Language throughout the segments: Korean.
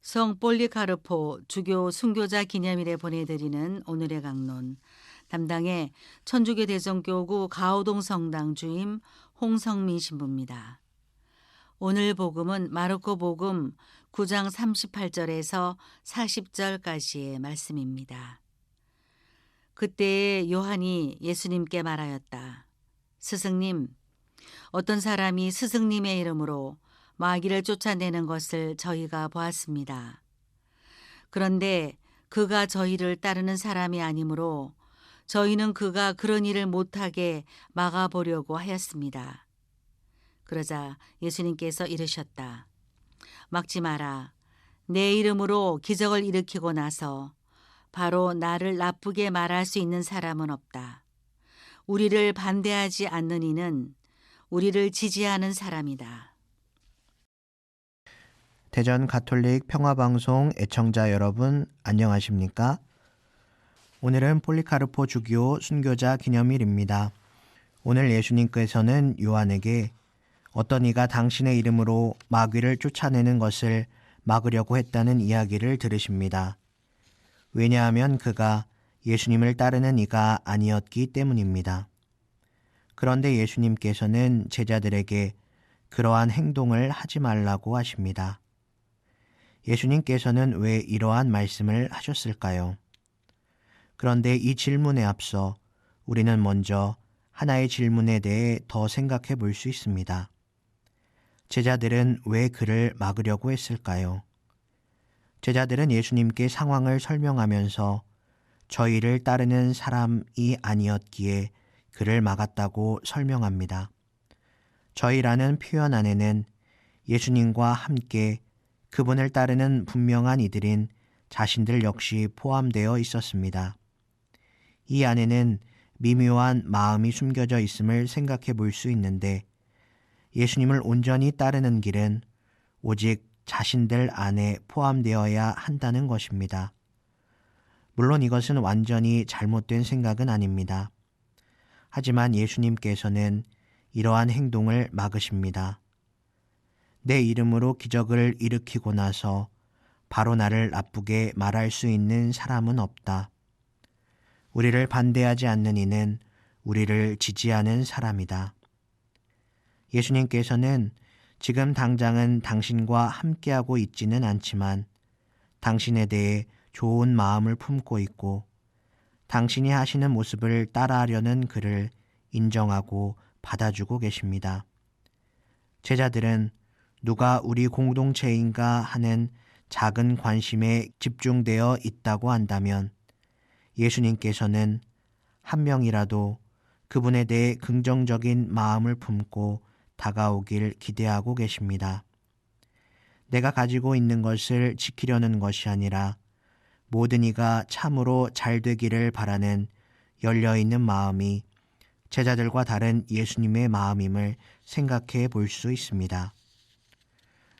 성 폴리카르포 주교 순교자 기념일에 보내드리는 오늘의 강론. 담당의 천주교 대성교구 가오동 성당 주임 홍성민 신부입니다. 오늘 복음은 마르코 복음 9장 38절에서 40절까지의 말씀입니다. 그때에 요한이 예수님께 말하였다. 스승님, 어떤 사람이 스승님의 이름으로 마귀를 쫓아내는 것을 저희가 보았습니다. 그런데 그가 저희를 따르는 사람이 아니므로 저희는 그가 그런 일을 못하게 막아보려고 하였습니다. 그러자 예수님께서 이르셨다. 막지 마라. 내 이름으로 기적을 일으키고 나서 바로 나를 나쁘게 말할 수 있는 사람은 없다. 우리를 반대하지 않는 이는 우리를 지지하는 사람이다. 대전 가톨릭 평화방송 애청자 여러분 안녕하십니까? 오늘은 폴리카르포 주교 순교자 기념일입니다. 오늘 예수님께서는 요한에게 어떤 이가 당신의 이름으로 마귀를 쫓아내는 것을 막으려고 했다는 이야기를 들으십니다. 왜냐하면 그가 예수님을 따르는 이가 아니었기 때문입니다. 그런데 예수님께서는 제자들에게 그러한 행동을 하지 말라고 하십니다. 예수님께서는 왜 이러한 말씀을 하셨을까요? 그런데 이 질문에 앞서 우리는 먼저 하나의 질문에 대해 더 생각해 볼 수 있습니다. 제자들은 왜 그를 막으려고 했을까요? 제자들은 예수님께 상황을 설명하면서 저희를 따르는 사람이 아니었기에 그를 막았다고 설명합니다. 저희라는 표현 안에는 예수님과 함께 그분을 따르는 분명한 이들인 자신들 역시 포함되어 있었습니다. 이 안에는 미묘한 마음이 숨겨져 있음을 생각해 볼 수 있는데 예수님을 온전히 따르는 길은 오직 자신들 안에 포함되어야 한다는 것입니다. 물론 이것은 완전히 잘못된 생각은 아닙니다. 하지만 예수님께서는 이러한 행동을 막으십니다. 내 이름으로 기적을 일으키고 나서 바로 나를 나쁘게 말할 수 있는 사람은 없다. 우리를 반대하지 않는 이는 우리를 지지하는 사람이다. 예수님께서는 지금 당장은 당신과 함께하고 있지는 않지만 당신에 대해 좋은 마음을 품고 있고 당신이 하시는 모습을 따라하려는 그를 인정하고 받아주고 계십니다. 제자들은 누가 우리 공동체인가 하는 작은 관심에 집중되어 있다고 한다면 예수님께서는 한 명이라도 그분에 대해 긍정적인 마음을 품고 다가오길 기대하고 계십니다. 내가 가지고 있는 것을 지키려는 것이 아니라 모든 이가 참으로 잘 되기를 바라는 열려있는 마음이 제자들과 다른 예수님의 마음임을 생각해 볼 수 있습니다.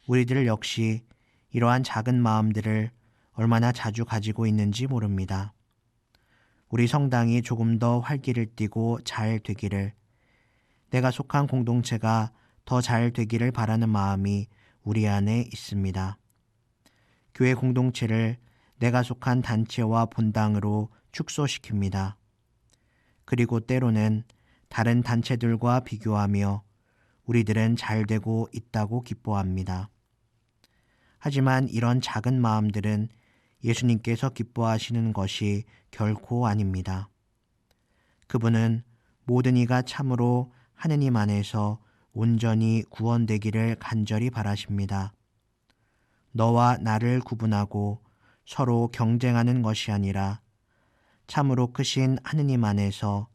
우리들 역시 이러한 작은 마음들을 얼마나 자주 가지고 있는지 모릅니다. 우리 성당이 조금 더 활기를 띠고 잘 되기를, 내가 속한 공동체가 더 잘 되기를 바라는 마음이 우리 안에 있습니다. 교회 공동체를 내가 속한 단체와 본당으로 축소시킵니다. 그리고 때로는 다른 단체들과 비교하며 우리들은 잘 되고 있다고 기뻐합니다. 하지만 이런 작은 마음들은 예수님께서 기뻐하시는 것이 결코 아닙니다. 그분은 모든 이가 참으로 하느님 안에서 온전히 구원되기를 간절히 바라십니다. 너와 나를 구분하고 서로 경쟁하는 것이 아니라 참으로 크신 하느님 안에서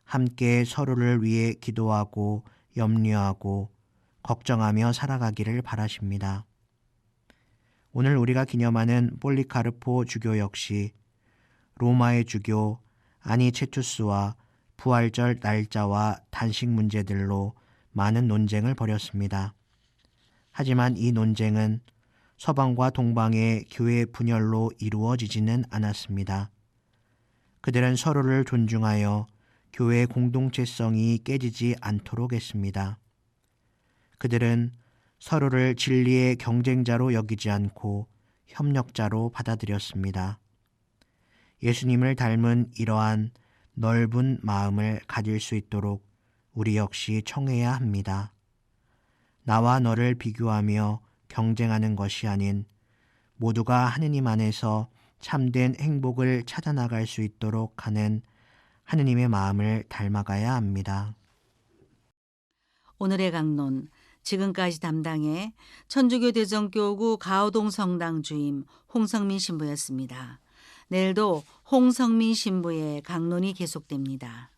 함께 서로를 위해 기도하고 염려하고 걱정하며 살아가기를 바라십니다. 오늘 우리가 기념하는 폴리카르포 주교 역시 로마의 주교 아니체투스와 부활절 날짜와 단식 문제들로 많은 논쟁을 벌였습니다. 하지만 이 논쟁은 서방과 동방의 교회 분열로 이루어지지는 않았습니다. 그들은 서로를 존중하여 교회의 공동체성이 깨지지 않도록 했습니다. 그들은 서로를 진리의 경쟁자로 여기지 않고 협력자로 받아들였습니다. 예수님을 닮은 이러한 넓은 마음을 가질 수 있도록 우리 역시 청해야 합니다. 나와 너를 비교하며 경쟁하는 것이 아닌 모두가 하느님 안에서 참된 행복을 찾아나갈 수 있도록 하는 하느님의 마음을 닮아가야 합니다. 오늘의 강론, 지금까지 담당해 천주교 대전교구 가오동 성당 주임 홍성민 신부였습니다. 내일도 홍성민 신부의 강론이 계속됩니다.